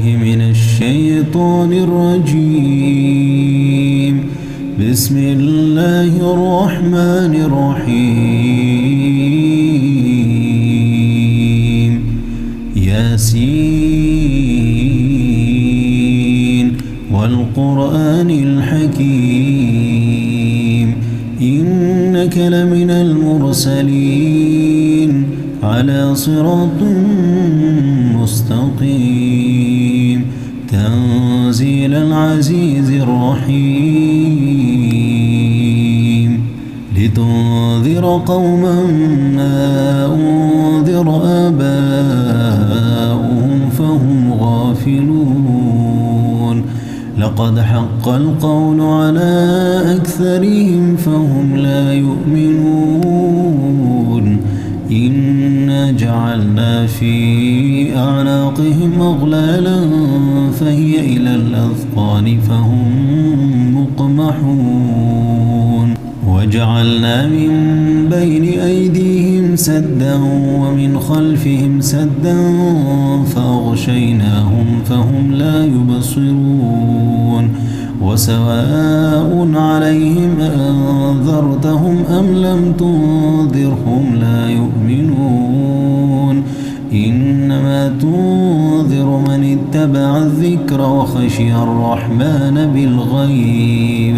بالله من الشيطان الرجيم. بسم الله الرحمن الرحيم. ياسين والقرآن الحكيم إنك لمن المرسلين على صراط مستقيم تنزيل العزيز الرحيم لتنذر قوما ما أنذر آباؤهم فهم غافلون لقد حق القول على أكثرهم فهم لا يؤمنون إنا جعلنا في أعناقهم أغلالا فهي إلى الأذقان فهم مقمحون وجعلنا من بين أيديهم سدا ومن خلفهم سدا فأغشيناهم فهم لا يبصرون وسواء عليهم أنذرتهم أم لم تنذرهم لا يؤمنون إنما تنذر من اتبع الذكر وخشي الرحمن بالغيب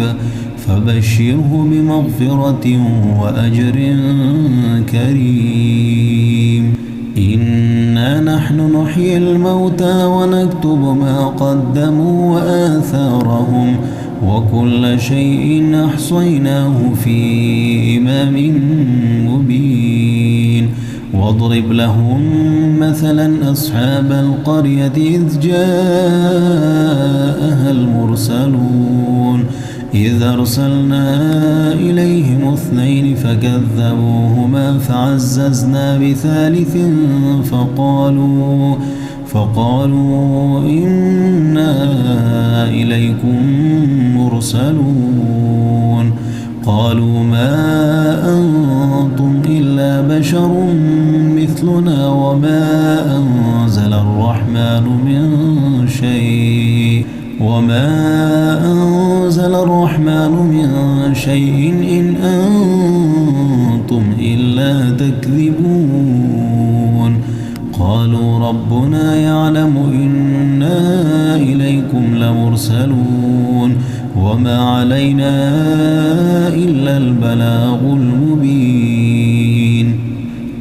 فبشره بمغفرة وأجر كريم. إنا نحن نحيي الموتى ونكتب ما قدموا وآثارهم وكل شيء أحصيناه في إمام مبين. واضرب لهم مثلا أصحاب القرية إذ جاءها المرسلون إذ أرسلنا إليهم 2 فكذبوهما فعززنا بثالث فقالوا إنا إليكم مرسلون قالوا ما أنتم إلا بشر مثلنا وما أنزل الرحمن من شيء إن أنتم إلا تكذبون. قالوا ربنا يعلم إنا إليكم لمرسلون وما علينا إلا البلاغ المبين.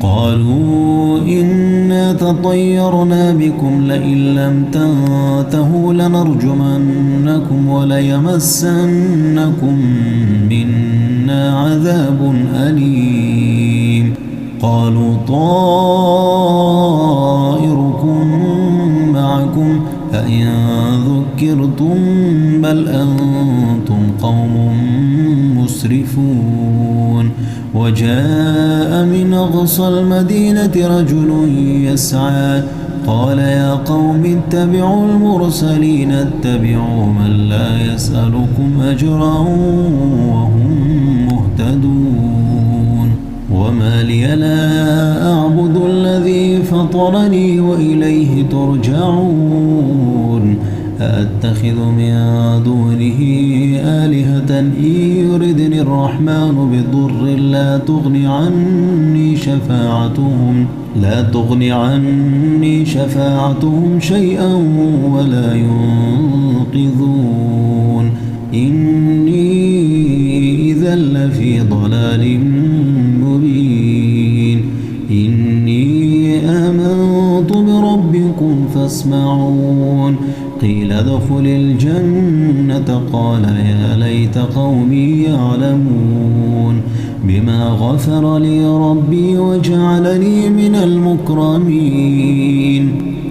قالوا إنا تطيرنا بكم لئن لم تنتهوا لنرجمنكم وليمسنكم منا عذاب أليم. قالوا طائركم معكم أئن ذكرتم بل أنتم قوم مسرفون. وجاء من أقصى المدينة رجل يسعى قال يا قوم اتبعوا المرسلين اتبعوا من لا يسألكم أجرا وهم مهتدون. وما لي لا أعبد الذي فطرني وإليه ترجعون. أأتخذ من دونه آلهة إن يردني الرحمن بضر لا تغني عني شفاعتهم شيئا ولا ينقذون. إني إذا لفي ضلال مبين. إني آمنت بربكم فاسمعون. قيل ادخل الجنة قال يا ليت قومي يعلمون بما غفر لي ربي وجعلني من المكرمين.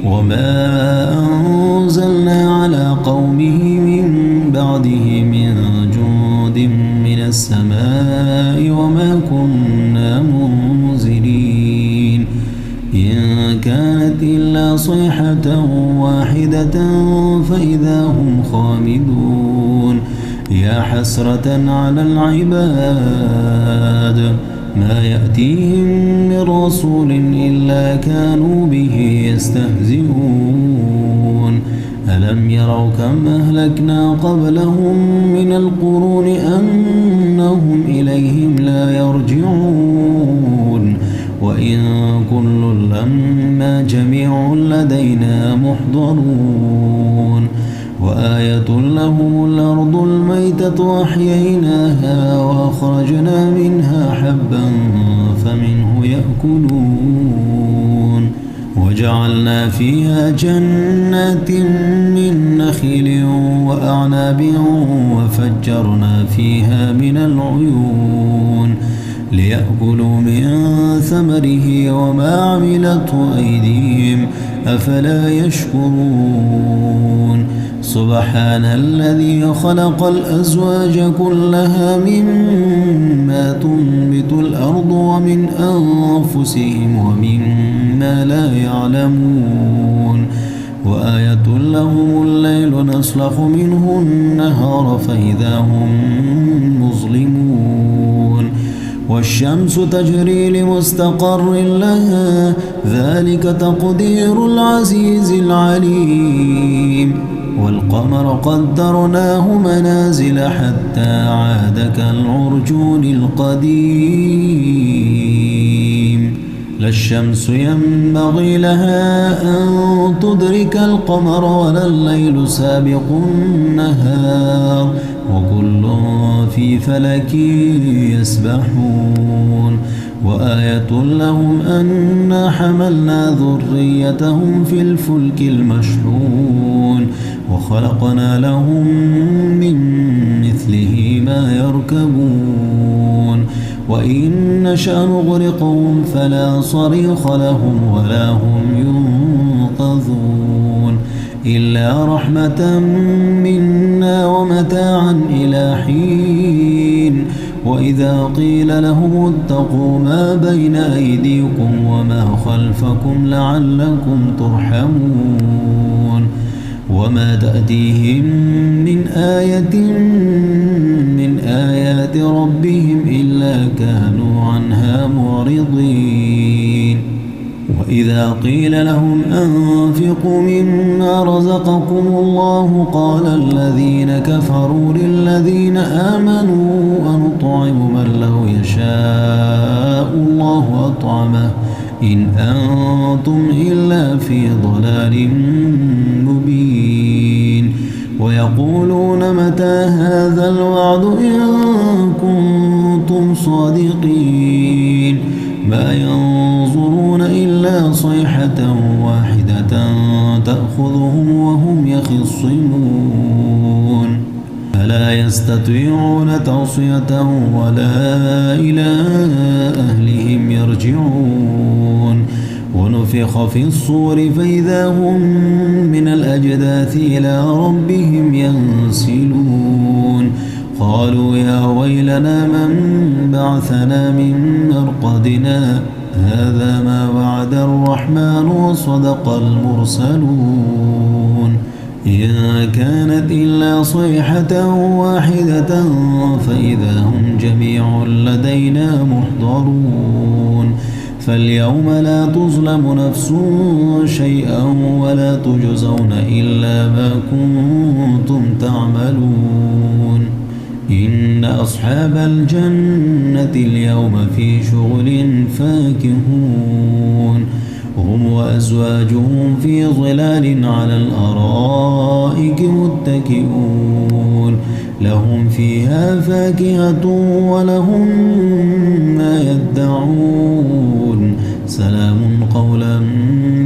وما أنزلنا على قومه من بعده من جند من السماء وما كنا منزلين. إن كانت إلا صيحة واحدة فإذا هم خامدون. يا حسرة على العباد ما يأتيهم من رسول إلا كانوا به يستهزئون. ألم يروا كم أهلكنا قبلهم من القرون أنهم إليهم لا يرجعون وإن كل لما جميع لدينا محضرون وآية لهم الأرض الميتة وأحييناها وأخرجنا منها حبا فمنه يأكلون وجعلنا فيها جنات من نخيل وأعناب وفجرنا فيها من العيون ليأكلوا من ثمره وما عملته أيديهم أفلا يشكرون سبحان الذي خلق الأزواج كلها مما تنبت الأرض ومن أنفسهم ومما لا يعلمون وآية لهم الليل نسلخ منه النهار فإذا هم مظلمون والشمس تجري لمستقر لها ذلك تقدير العزيز العليم والقمر قدرناه منازل حتى عاد كالعرجون القديم لا الشمس ينبغي لها أن تدرك القمر ولا الليل سابق النهار وكل في فلك يسبحون وآية لهم أنا حملنا ذريتهم في الفلك المشحون وخلقنا لهم من مثله ما يركبون وإن نشأ نغرقهم فلا صريخ لهم ولا هم ينقذون إلا رحمة منا ومتاعا إلى حين وإذا قيل لهم اتقوا ما بين أيديكم وما خلفكم لعلكم ترحمون وما تأتيهم من آية من آيات ربهم إلا كانوا عنها معرضين وإذا قيل لهم أنفقوا مما رزقكم الله قال الذين كفروا للذين آمنوا أنطعم من لو يشاء الله أطعمه إن أنتم إلا في ضلال مبين ويقولون متى هذا الوعد إن كنتم صادقين ما ينظرون إلا صيحة واحدة تأخذهم وهم يخصمون فلا يستطيعون توصية ولا إلى أهلهم يرجعون ونفخ في الصور فإذا هم من الأجداث إلى ربهم ينسلون قالوا يا ويلنا من بعثنا من مرقدنا هذا ما وعد الرحمن وصدق المرسلون إن كانت إلا صيحة واحدة فإذا هم جميع لدينا محضرون فاليوم لا تظلم نفس شيئا ولا تجزون إلا ما كنتم تعملون إن أصحاب الجنة اليوم في شغل فاكهون هم وأزواجهم في ظلال على الأرائك متكئون لهم فيها فاكهة ولهم ما يدعون سلام قولا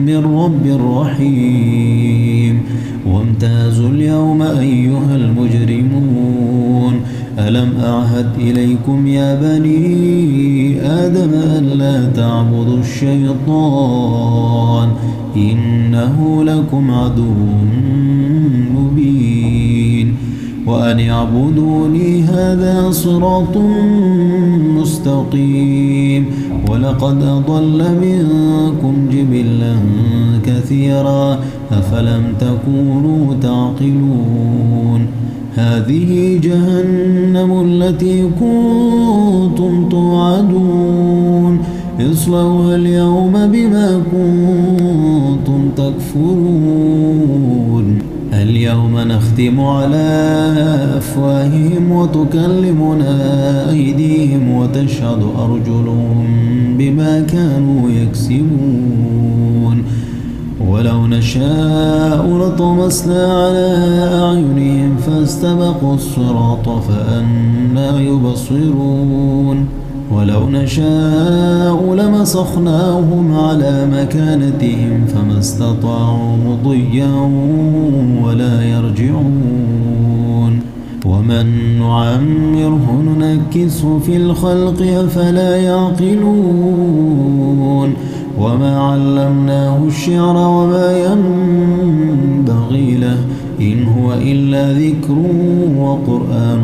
من رب رحيم وامتازوا اليوم أيها المجرمون ألم أعهد إليكم يا بني آدم ألا تعبدوا الشيطان إنه لكم عدو مبين وأن اعبدوني هذا صراط مستقيم ولقد أضل منكم جبلا كثيرا أفلم تكونوا تعقلون هذه جهنم التي كنتم توعدون اصلوها اليوم بما كنتم تكفرون اليوم نختم على أفواههم وتكلمنا أيديهم وتشهد أرجلهم بما كانوا يكسبون ولو نشاء لطمسنا على أعينهم فاستبقوا الصراط فأنى يبصرون ولو نشاء لمسخناهم على مكانتهم فما استطاعوا مضيا ولا يرجعون ومن نعمره ننكسه في الخلق أفلا يعقلون وما علمناه الشعر وما ينبغي له إن هو إلا ذكر وقرآن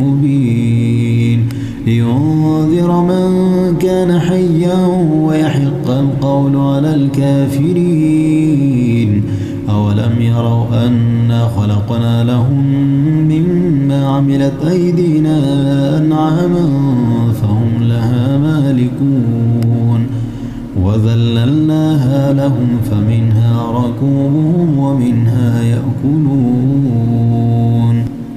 مبين لينذر من كان حيا ويحق القول على الكافرين أولم يروا أنا خلقنا لهم مما عملت أيدينا أنعاما فهم لها مالكون وذللناها لهم فمنها ركوبهم ومنها يأكلون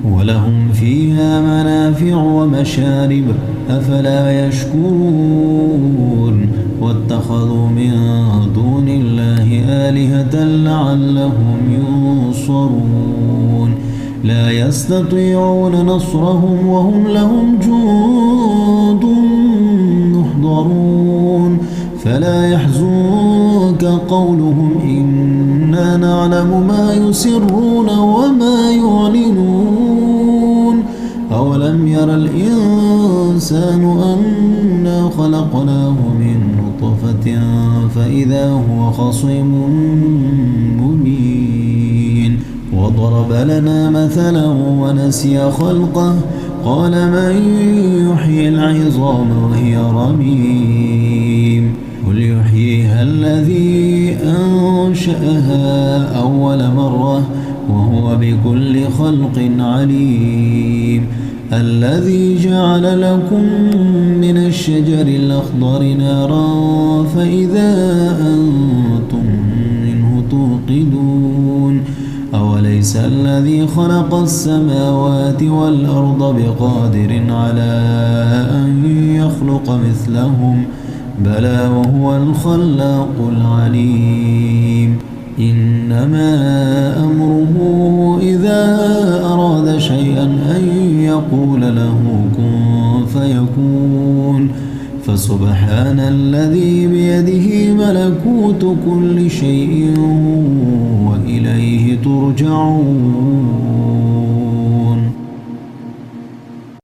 ولهم فيها منافع ومشارب أفلا يشكرون واتخذوا من دون الله آلهة لعلهم ينصرون لا يستطيعون نصرهم وهم لهم جند محضرون فلا يحزنك قولهم إنا نعلم ما يسرون وما يعلنون أولم ير الإنسان أنا خلقناه من نطفة فإذا هو خصيم مبين وضرب لنا مثلا ونسي خلقه قال من يحيي العظام وهي رميم قل يحييها الذي أنشأها أول مرة وهو بكل خلق عليم الذي جعل لكم من الشجر الأخضر نارا فإذا أنتم منه توقدون أوليس الذي خلق السماوات والأرض بقادر على أن يخلق مثلهم بلى وهو الخلاق العليم إنما أمره إذا أراد شيئا أن يقول له كن فيكون فسبحان الذي بيده ملكوت كل شيء وإليه ترجعون